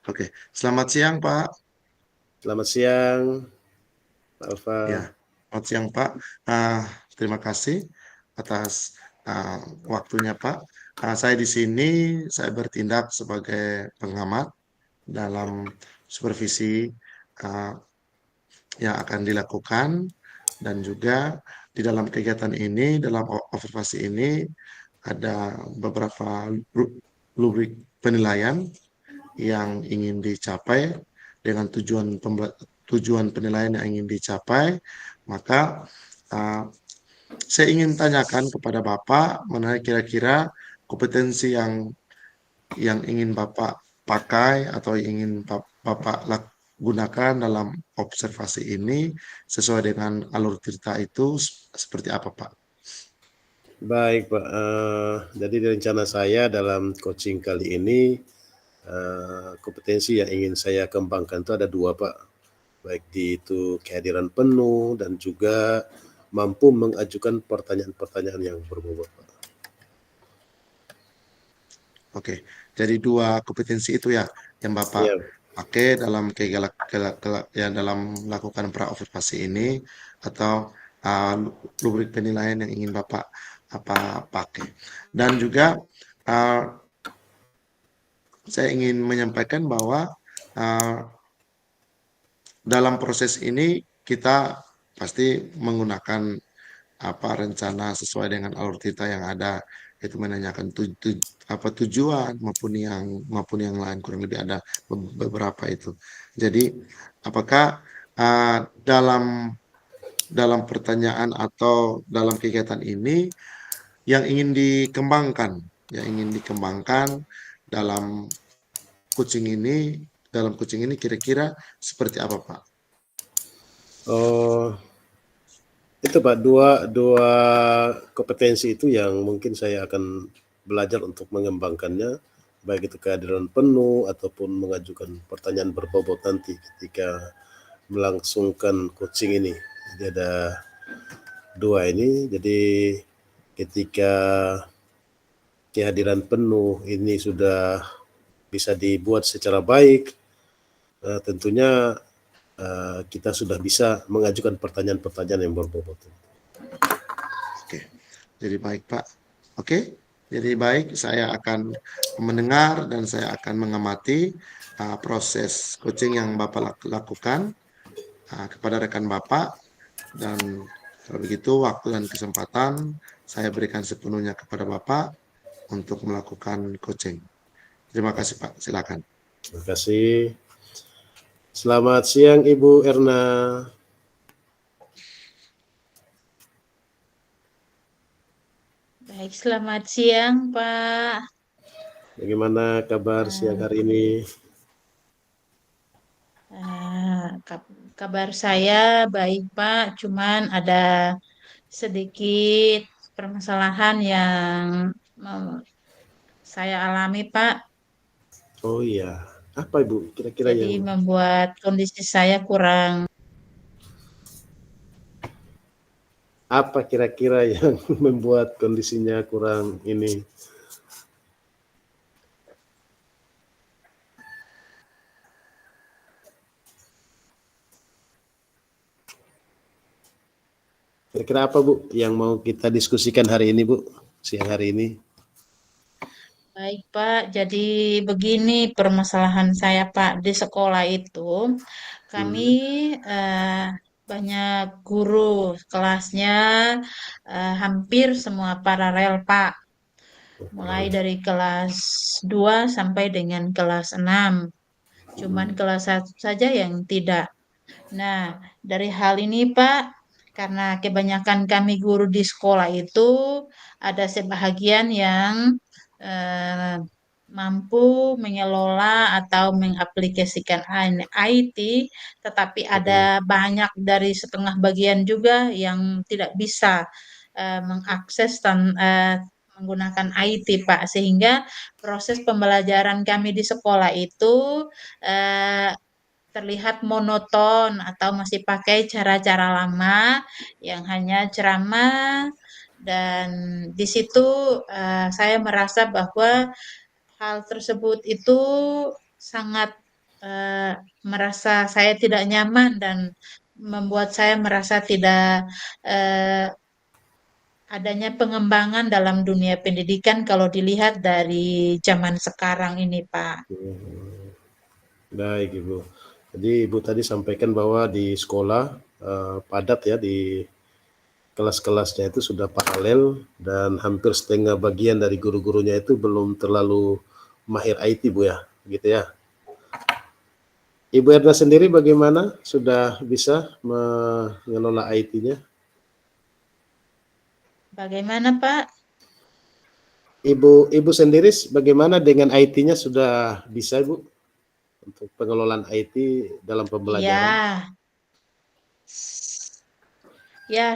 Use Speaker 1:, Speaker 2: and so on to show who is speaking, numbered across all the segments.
Speaker 1: Oke, selamat siang Pak.
Speaker 2: Selamat siang, Pak
Speaker 1: Ya,
Speaker 2: Alfa.
Speaker 1: selamat siang Pak. Ah, Terima kasih atas waktunya Pak. Saya di sini saya bertindak sebagai pengamat dalam supervisi ah, yang akan dilakukan dan juga di dalam kegiatan ini, dalam observasi ini ada beberapa rubrik penilaian yang ingin dicapai dengan tujuan penilaian yang ingin dicapai, maka uh, saya ingin tanyakan kepada Bapak mengenai kira-kira kompetensi yang ingin Bapak pakai atau ingin Bapak gunakan dalam observasi ini sesuai dengan alur cerita itu seperti apa, Pak?
Speaker 2: Baik, Pak. Jadi rencana saya dalam coaching kali ini, kompetensi yang ingin saya kembangkan itu ada dua, Pak. Baik itu kehadiran penuh dan juga mampu mengajukan pertanyaan-pertanyaan yang berbobot, Pak.
Speaker 1: Oke, jadi dua kompetensi itu ya yang Bapak
Speaker 2: Iya,
Speaker 1: pakai dalam ya dalam melakukan pra observasi ini atau uh, rubrik penilaian yang ingin Bapak apa pakai. Dan juga uh, saya ingin menyampaikan bahwa uh, dalam proses ini kita pasti menggunakan apa rencana sesuai dengan alur cerita yang ada, itu menanyakan tujuan maupun yang lain, kurang lebih ada beberapa itu. Jadi apakah dalam dalam pertanyaan atau dalam kegiatan ini yang ingin dikembangkan dalam coaching ini kira-kira seperti apa, Pak?
Speaker 2: oh, itu Pak, dua dua kompetensi itu yang mungkin saya akan belajar untuk mengembangkannya, baik itu kehadiran penuh ataupun mengajukan pertanyaan berbobot nanti ketika melangsungkan coaching ini. Jadi ada dua ini. Jadi ketika kehadiran penuh ini sudah bisa dibuat secara baik, tentunya kita sudah bisa mengajukan pertanyaan-pertanyaan yang berbobot.
Speaker 1: Oke, jadi baik Pak. Oke, jadi baik, saya akan mendengar dan saya akan mengamati proses coaching yang Bapak lakukan kepada rekan Bapak, dan kalau begitu waktu dan kesempatan saya berikan sepenuhnya kepada Bapak untuk melakukan coaching. Terima kasih Pak, silakan.
Speaker 2: Terima kasih. Selamat siang Ibu Erna.
Speaker 3: Baik, selamat siang, Pak.
Speaker 2: Bagaimana kabar siang hari ini?
Speaker 3: Kabar saya baik, Pak. Cuman ada sedikit permasalahan yang mau saya alami, Pak.
Speaker 2: Oh iya, apa Ibu kira-kira
Speaker 3: Jadi
Speaker 2: yang
Speaker 3: membuat kondisi saya kurang.
Speaker 2: apa kira-kira yang membuat kondisinya kurang ini? Kira-kira apa Bu yang mau kita diskusikan hari ini Bu, siang hari ini?
Speaker 3: Baik, Pak. Jadi begini permasalahan saya, Pak. Di sekolah itu kami
Speaker 2: Hmm.
Speaker 3: eh, banyak guru kelasnya hampir semua paralel, Pak. Mulai dari kelas 2 sampai dengan kelas 6. Cuman kelas 1 saja yang tidak. Nah, dari hal ini, Pak, karena kebanyakan kami guru di sekolah itu ada sebahagian yang eh, mampu mengelola atau mengaplikasikan IT, tetapi ada banyak dari setengah bagian juga yang tidak bisa mengakses menggunakan IT, Pak, sehingga proses pembelajaran kami di sekolah itu eh, terlihat monoton atau masih pakai cara-cara lama yang hanya ceramah, dan di situ saya merasa bahwa hal tersebut itu sangat eh, merasa saya tidak nyaman dan membuat saya merasa tidak eh, adanya pengembangan dalam dunia pendidikan kalau dilihat dari zaman sekarang ini, Pak.
Speaker 2: Baik Ibu. Jadi Ibu tadi sampaikan bahwa di sekolah padat ya, di kelas-kelasnya itu sudah paralel dan hampir setengah bagian dari guru-gurunya itu belum terlalu mahir IT Bu ya, gitu ya. Ibu Erna sendiri bagaimana? Sudah bisa mengelola IT-nya?
Speaker 3: Bagaimana, Pak?
Speaker 2: Ibu sendiri bagaimana dengan IT-nya, sudah bisa Bu untuk pengelolaan IT dalam pembelajaran?
Speaker 3: Ya, ya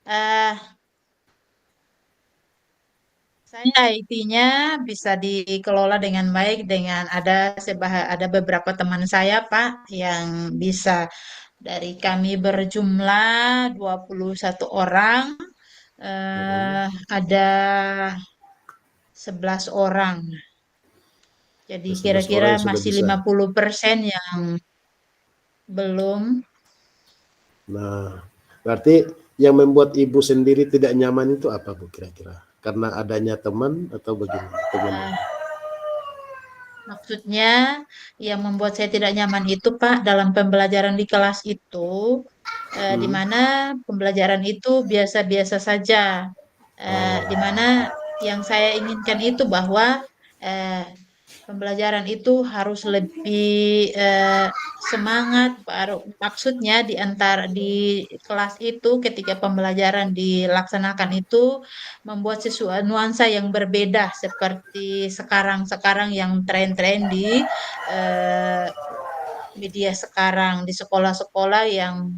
Speaker 3: eh, saya IT-nya bisa dikelola dengan baik dengan ada beberapa teman saya, Pak, yang bisa. Dari kami berjumlah 21 orang,
Speaker 2: Hmm.
Speaker 3: eh, ada 11 orang. Jadi
Speaker 2: 11
Speaker 3: kira-kira
Speaker 2: orang yang sudah
Speaker 3: masih
Speaker 2: bisa.
Speaker 3: 50% yang belum.
Speaker 2: Nah, berarti yang membuat Ibu sendiri tidak nyaman itu apa Bu kira-kira? Karena adanya teman atau bagaimana temannya?
Speaker 3: eh, Maksudnya yang membuat saya tidak nyaman itu, Pak, dalam pembelajaran di kelas itu, di
Speaker 2: Hmm.
Speaker 3: mana pembelajaran itu biasa-biasa saja, di
Speaker 2: Oh.
Speaker 3: mana yang saya inginkan itu bahwa eh, pembelajaran itu harus lebih semangat. Maksudnya di kelas itu ketika pembelajaran dilaksanakan itu membuat sesuatu nuansa yang berbeda seperti sekarang-sekarang yang tren-tren di eh, media sekarang di sekolah-sekolah yang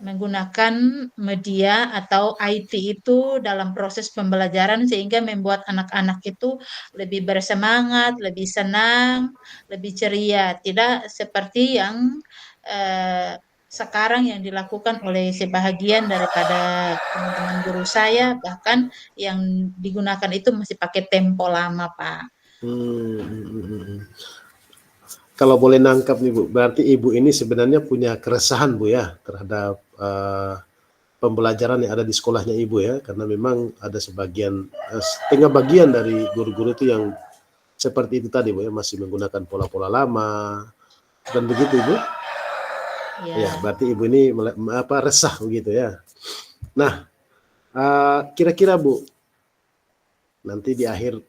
Speaker 3: menggunakan media atau IT itu dalam proses pembelajaran sehingga membuat anak-anak itu lebih bersemangat, lebih senang, lebih ceria. Tidak seperti yang eh, sekarang yang dilakukan oleh sebahagian daripada teman-teman guru saya, bahkan yang digunakan itu masih pakai tempo lama, Pak.
Speaker 2: Hmm, hmm, hmm, hmm. Kalau boleh nangkap nih Bu, berarti Ibu ini sebenarnya punya keresahan Bu ya terhadap pembelajaran yang ada di sekolahnya Ibu ya, karena memang ada sebagian setengah bagian dari guru-guru itu yang seperti itu tadi Bu ya, masih menggunakan pola-pola lama dan begitu Ibu. Ya,
Speaker 3: Ya.
Speaker 2: berarti Ibu ini resah begitu ya. Nah, kira-kira Bu, nanti di akhir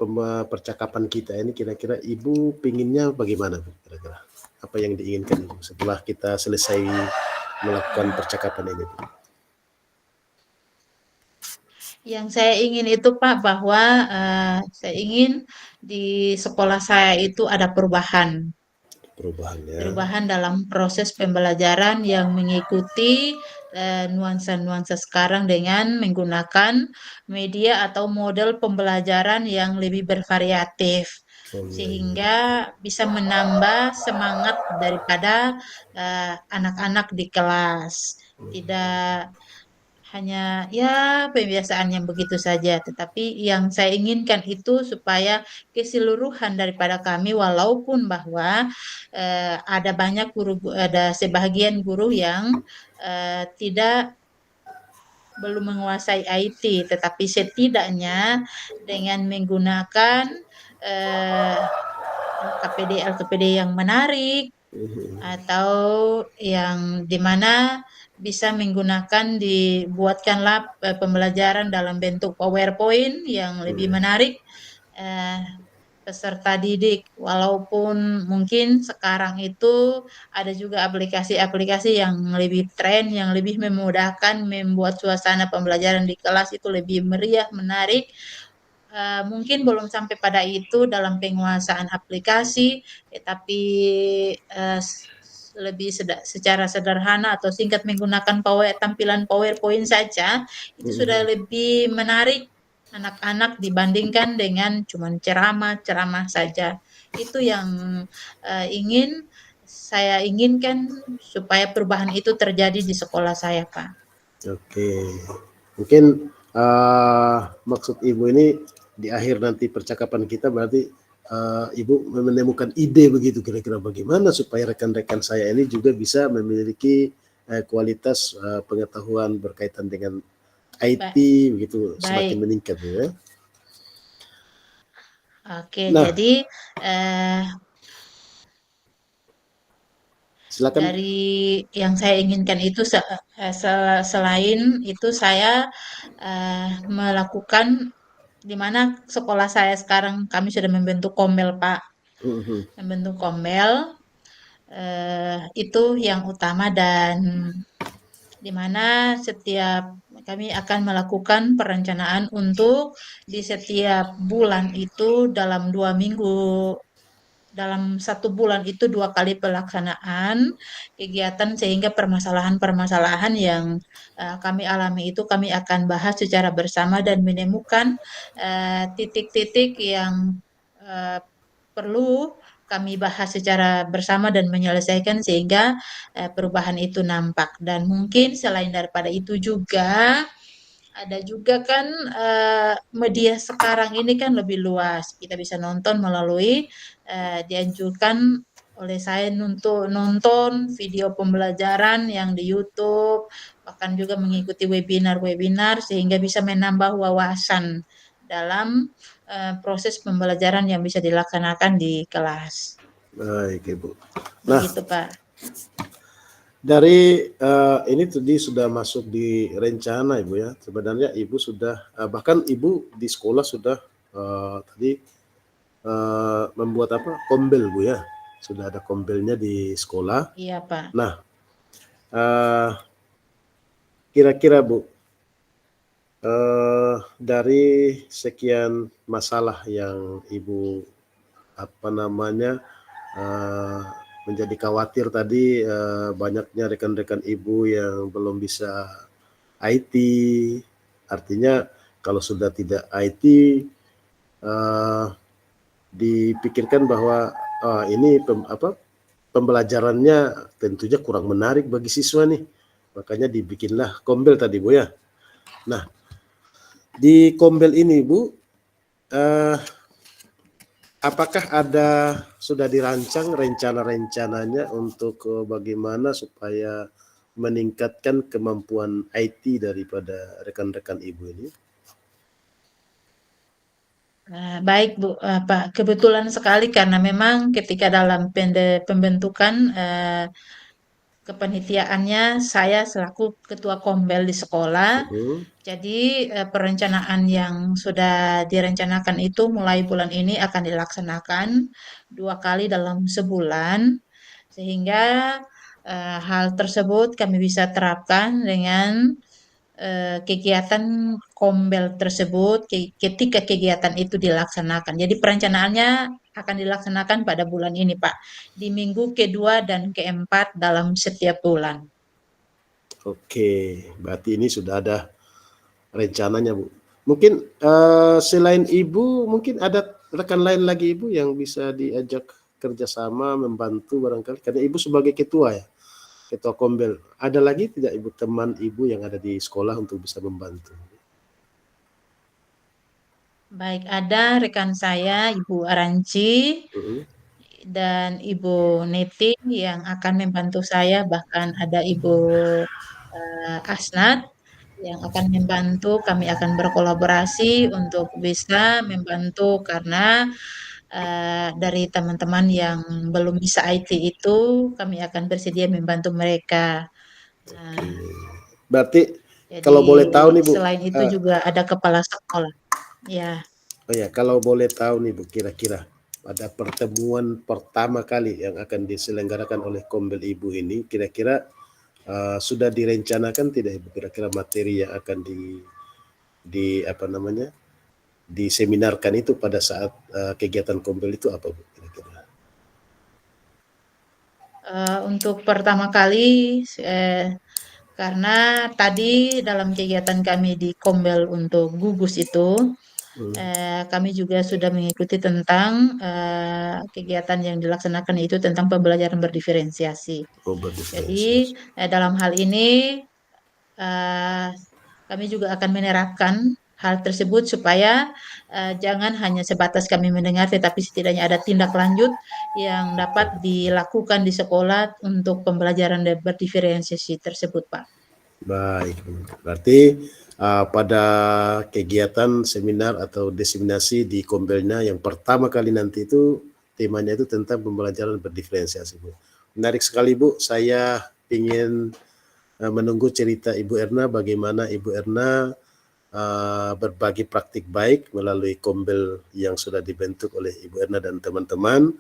Speaker 2: percakapan kita ini kira-kira Ibu pinginnya bagaimana Bu kira-kira? Apa yang diinginkan Ibu setelah kita selesai melakukan percakapan ini Bu?
Speaker 3: Yang saya ingin itu Pak bahwa saya ingin di sekolah saya itu ada perubahan.
Speaker 2: Perubahannya.
Speaker 3: Perubahan dalam proses pembelajaran yang mengikuti nuansa-nuansa sekarang dengan menggunakan media atau model pembelajaran yang lebih bervariatif
Speaker 2: Oh, iya, iya.
Speaker 3: sehingga bisa menambah semangat daripada anak-anak di kelas. Tidak hanya ya pembiasaan yang begitu saja, tetapi yang saya inginkan itu supaya keseluruhan daripada kami, walaupun bahwa ada sebahagian guru yang tidak belum menguasai IT, tetapi setidaknya dengan menggunakan eh, LKPD yang menarik atau yang dimana bisa menggunakan dibuatkanlah pembelajaran dalam bentuk PowerPoint yang lebih menarik eh, peserta didik walaupun mungkin sekarang itu ada juga aplikasi-aplikasi yang lebih tren yang lebih memudahkan membuat suasana pembelajaran di kelas itu lebih meriah menarik. Mungkin belum sampai pada itu dalam penguasaan aplikasi, tetapi secara sederhana atau singkat menggunakan tampilan PowerPoint saja, itu sudah lebih menarik anak-anak dibandingkan dengan cuman ceramah-ceramah saja. Itu yang saya inginkan supaya perubahan itu terjadi di sekolah saya, Pak.
Speaker 2: Oke, mungkin maksud Ibu ini di akhir nanti percakapan kita berarti Ibu menemukan ide begitu kira-kira bagaimana supaya rekan-rekan saya ini juga bisa memiliki kualitas pengetahuan berkaitan dengan IT
Speaker 3: Ba-
Speaker 2: begitu semakin
Speaker 3: Baik.
Speaker 2: meningkat ya.
Speaker 3: Oke,
Speaker 2: Nah,
Speaker 3: jadi eh,
Speaker 2: silakan.
Speaker 3: dari yang saya inginkan itu selain itu saya melakukan di mana sekolah saya sekarang kami sudah membentuk Komel, Pak.
Speaker 2: Mhm.
Speaker 3: Membentuk Komel itu yang utama dan di mana setiap kami akan melakukan perencanaan untuk di setiap bulan itu dalam 1 bulan itu 2 kali pelaksanaan kegiatan sehingga permasalahan-permasalahan yang kami alami itu kami akan bahas secara bersama dan menemukan titik-titik yang eh, perlu kami bahas secara bersama dan menyelesaikan sehingga perubahan itu nampak. Dan mungkin selain daripada itu juga ada juga kan media sekarang ini kan lebih luas. Kita bisa nonton melalui dianjurkan oleh saya untuk nonton video pembelajaran yang di YouTube, bahkan juga mengikuti webinar-webinar sehingga bisa menambah wawasan dalam proses pembelajaran yang bisa dilaksanakan di kelas.
Speaker 2: Baik, Ibu. Nah,
Speaker 3: Begitu, Pak.
Speaker 2: dari ini tadi sudah masuk di rencana Ibu ya. Sebenarnya Ibu sudah bahkan Ibu di sekolah sudah tadi membuat apa? Kombel Bu ya. Sudah ada kombelnya di sekolah.
Speaker 3: Iya, Pak.
Speaker 2: Nah, eh, kira-kira Bu, dari sekian masalah yang Ibu apa namanya eh, menjadi khawatir tadi banyaknya rekan-rekan Ibu yang belum bisa IT, artinya kalau sudah tidak IT eh, dipikirkan bahwa ini pembelajarannya tentunya kurang menarik bagi siswa nih, makanya dibikinlah Kombel tadi Bu ya. Nah, di Kombel ini Bu, eh, apakah sudah dirancang rencana-rencananya untuk bagaimana supaya meningkatkan kemampuan IT daripada rekan-rekan Ibu ini?
Speaker 3: Baik Bu, Pak. Kebetulan sekali karena memang ketika dalam pembentukan kepanitiaannya saya selaku ketua Kombel di sekolah.
Speaker 2: Mhm.
Speaker 3: Jadi perencanaan yang sudah direncanakan itu mulai bulan ini akan dilaksanakan 2 kali dalam sebulan, sehingga hal tersebut kami bisa terapkan dengan kegiatan Kombel tersebut ketika kegiatan itu dilaksanakan. Jadi perencanaannya akan dilaksanakan pada bulan ini, Pak, di minggu kedua dan keempat dalam setiap bulan.
Speaker 2: Oke, berarti ini sudah ada rencananya Bu. Mungkin selain Ibu, mungkin ada rekan lain lagi Ibu yang bisa diajak kerjasama membantu barangkali, karena Ibu sebagai ketua ya, ketua Kombel. Ada lagi tidak Ibu teman Ibu yang ada di sekolah untuk bisa membantu?
Speaker 3: Baik, ada rekan saya, Ibu Aranci
Speaker 2: Mhm.
Speaker 3: dan Ibu Neti yang akan membantu saya, bahkan ada Ibu Asnat yang akan membantu. Kami akan berkolaborasi untuk bisa membantu karena dari teman-teman yang belum bisa IT itu, kami akan bersedia membantu mereka.
Speaker 2: Oke.
Speaker 3: Nah,
Speaker 2: Berarti
Speaker 3: jadi
Speaker 2: kalau boleh tahu nih Bu,
Speaker 3: selain itu juga ada kepala sekolah. Ya.
Speaker 2: oh ya, kalau boleh tahu nih Bu, kira-kira pada pertemuan pertama kali yang akan diselenggarakan oleh Kombel Ibu ini, kira-kira sudah direncanakan tidak Ibu, kira-kira materi yang akan di apa namanya diseminarkan itu pada saat kegiatan Kombel itu apa Bu, kira-kira?
Speaker 3: Untuk pertama kali, karena tadi dalam kegiatan kami di Kombel untuk gugus itu, kami juga sudah mengikuti tentang kegiatan yang dilaksanakan itu tentang pembelajaran berdiferensiasi.
Speaker 2: Oh,
Speaker 3: Jadi
Speaker 2: berdiferensiasi.
Speaker 3: dalam hal ini eh, kami juga akan menerapkan hal tersebut supaya jangan hanya sebatas kami mendengar, tetapi setidaknya ada tindak lanjut yang dapat dilakukan di sekolah untuk pembelajaran berdiferensiasi tersebut, Pak.
Speaker 2: Baik, berarti pada kegiatan seminar atau diseminasi di Kombelnya yang pertama kali nanti itu temanya itu tentang pembelajaran berdiferensiasi, Bu. Menarik sekali, Bu. Saya ingin menunggu cerita Ibu Erna, bagaimana Ibu Erna berbagi praktik baik melalui Kombel yang sudah dibentuk oleh Ibu Erna dan teman-teman,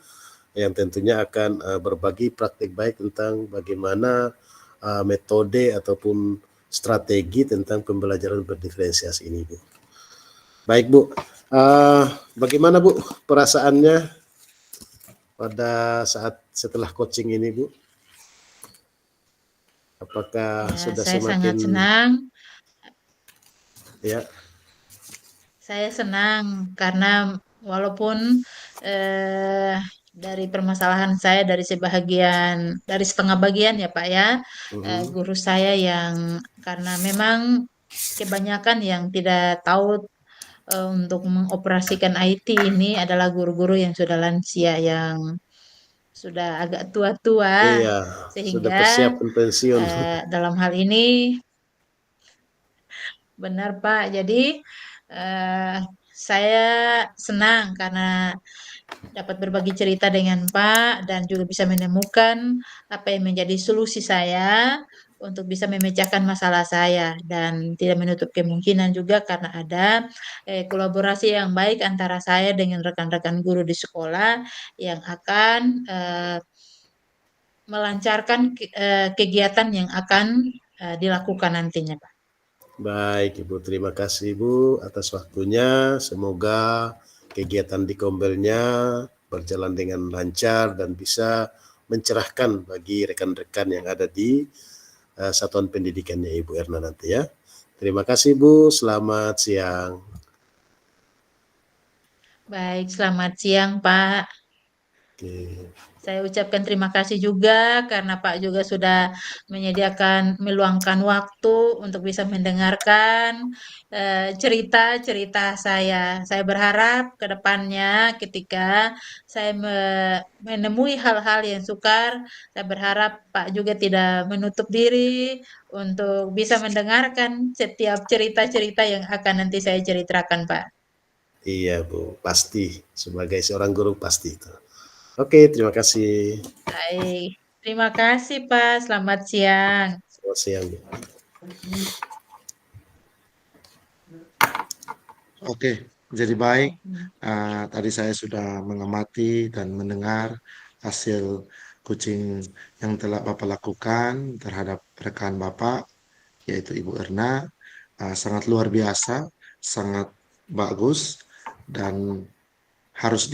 Speaker 2: yang tentunya akan berbagi praktik baik tentang bagaimana metode ataupun strategi tentang pembelajaran berdiferensiasi ini, Bu. Baik, Bu. Bagaimana, Bu, perasaannya pada saat setelah coaching ini, Bu? Apakah
Speaker 3: Ya,
Speaker 2: sudah
Speaker 3: saya sangat
Speaker 2: semakin
Speaker 3: senang.
Speaker 2: ya?
Speaker 3: Saya senang karena walaupun dari permasalahan saya dari setengah bagian ya Pak ya, guru saya yang karena memang kebanyakan yang tidak tahu untuk mengoperasikan IT ini adalah guru-guru yang sudah lansia, yang sudah agak tua-tua,
Speaker 2: Iya, sudah
Speaker 3: sehingga
Speaker 2: persiapan pensiun.
Speaker 3: dalam hal ini benar Pak. Jadi eh, saya senang karena dapat berbagi cerita dengan Pak dan juga bisa menemukan apa yang menjadi solusi saya untuk bisa memecahkan masalah saya, dan tidak menutup kemungkinan juga karena ada kolaborasi yang baik antara saya dengan rekan-rekan guru di sekolah yang akan melancarkan kegiatan yang akan dilakukan nantinya, Pak.
Speaker 2: Baik, Ibu. Terima kasih, Bu, atas waktunya. Semoga kegiatan di Kombelnya berjalan dengan lancar dan bisa mencerahkan bagi rekan-rekan yang ada di satuan pendidikannya Ibu Erna nanti ya. Terima kasih, Bu. Selamat siang.
Speaker 3: Baik, selamat siang, Pak.
Speaker 2: Oke.
Speaker 3: Saya ucapkan terima kasih juga karena Pak juga sudah meluangkan waktu untuk bisa mendengarkan cerita-cerita saya. Saya berharap ke depannya ketika saya menemui hal-hal yang sukar, saya berharap Pak juga tidak menutup diri untuk bisa mendengarkan setiap cerita-cerita yang akan nanti saya ceritakan, Pak.
Speaker 2: Iya, Bu. Pasti. Sebagai seorang guru pasti itu. Oke, terima kasih.
Speaker 3: Baik, terima kasih Pak. Selamat siang.
Speaker 2: Selamat siang, Bu.
Speaker 1: Oke, jadi baik. Tadi saya sudah mengamati dan mendengar hasil coaching yang telah Bapak lakukan terhadap rekan Bapak, yaitu Ibu Erna. Sangat luar biasa, sangat bagus, dan harus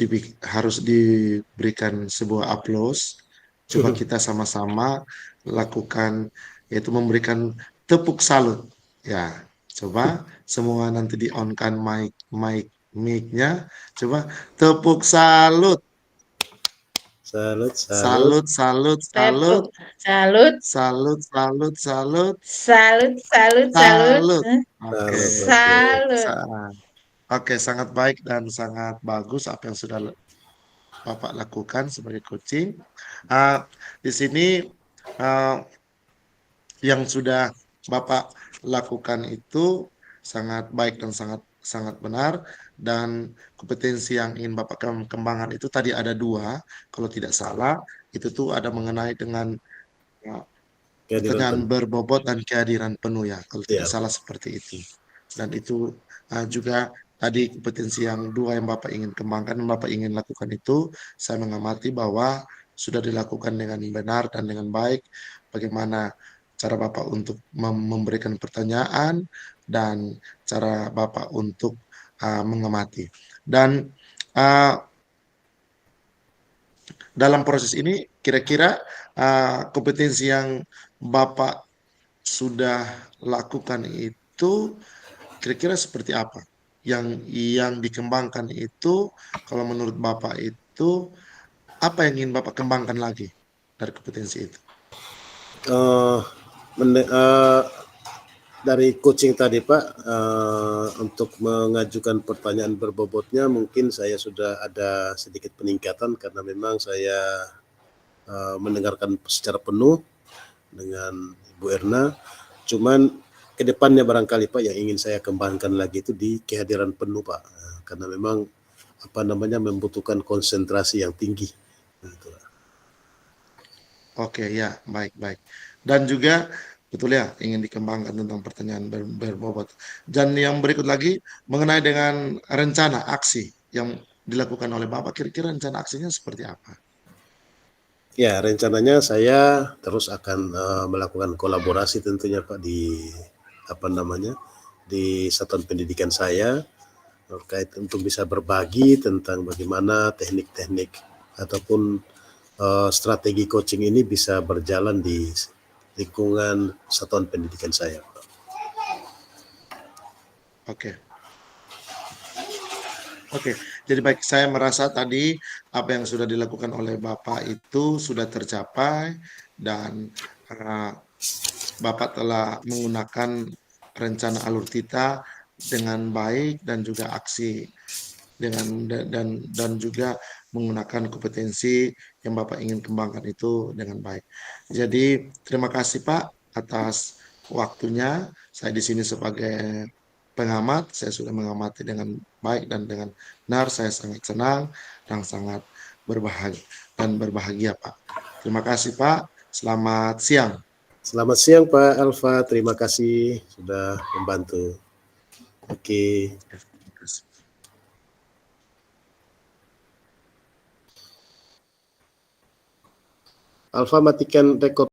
Speaker 1: diberikan sebuah aplaus. Coba kita sama-sama lakukan, yaitu memberikan tepuk salut. Ya, coba semua nanti di on kan mic-nya. Coba tepuk salut.
Speaker 2: Salut, salut.
Speaker 1: Salut, salut, salut.
Speaker 3: Tepuk salut,
Speaker 1: Salut, salut, salut.
Speaker 3: salut, salut, salut,
Speaker 1: Salut. Oke.
Speaker 2: Salut, oke.
Speaker 3: salut.
Speaker 1: Oke, sangat baik dan sangat bagus apa yang sudah Bapak lakukan sebagai coaching. Di sini yang sudah Bapak lakukan itu sangat baik dan sangat sangat benar, dan kompetensi yang ingin Bapak kembangkan itu tadi ada dua, kalau tidak salah itu tuh ada mengenai dengan
Speaker 2: Kehadiran
Speaker 1: pertanyaan
Speaker 2: penuh.
Speaker 1: berbobot dan kehadiran penuh ya, kalau
Speaker 2: Ya,
Speaker 1: tidak salah seperti itu. Dan itu juga tadi kompetensi yang dua yang Bapak ingin kembangkan, yang Bapak ingin lakukan itu, saya mengamati bahwa sudah dilakukan dengan benar dan dengan baik. Bagaimana cara Bapak untuk memberikan pertanyaan dan cara Bapak untuk mengamati. Dan dalam proses ini kira-kira kompetensi yang Bapak sudah lakukan itu kira-kira seperti apa? Yang dikembangkan itu, kalau menurut Bapak itu apa yang ingin Bapak kembangkan lagi dari kompetensi itu?
Speaker 2: uh, mende- uh, dari coaching tadi Pak, untuk mengajukan pertanyaan berbobotnya mungkin saya sudah ada sedikit peningkatan karena memang saya mendengarkan secara penuh dengan Ibu Erna. Cuman ke depannya barangkali Pak yang ingin saya kembangkan lagi itu di kehadiran penuh Pak, karena memang membutuhkan konsentrasi yang tinggi. Gitu.
Speaker 1: Oke, ya, baik. Dan juga betul ya, ingin dikembangkan tentang pertanyaan berbobot. Dan yang berikut lagi mengenai dengan rencana aksi yang dilakukan oleh Bapak, kira-kira rencana aksinya seperti apa?
Speaker 2: Ya, rencananya saya terus akan melakukan kolaborasi tentunya Pak di di satuan pendidikan saya terkait untuk bisa berbagi tentang bagaimana teknik-teknik ataupun strategi coaching ini bisa berjalan di lingkungan satuan pendidikan saya.
Speaker 1: Oke. Oke, jadi baik, saya merasa tadi apa yang sudah dilakukan oleh Bapak itu sudah tercapai dan Bapak telah menggunakan rencana alur tita dengan baik dan juga aksi dan juga menggunakan kompetensi yang Bapak ingin kembangkan itu dengan baik. Jadi terima kasih Pak atas waktunya. Saya di sini sebagai pengamat, saya sudah mengamati dengan baik dan dengan benar. Saya sangat senang dan sangat berbahagia Pak. Terima kasih Pak. Selamat siang.
Speaker 2: Selamat siang Pak Alfa, terima kasih sudah membantu. Oke.
Speaker 1: Terima kasih.
Speaker 2: Alfa matikan rekod.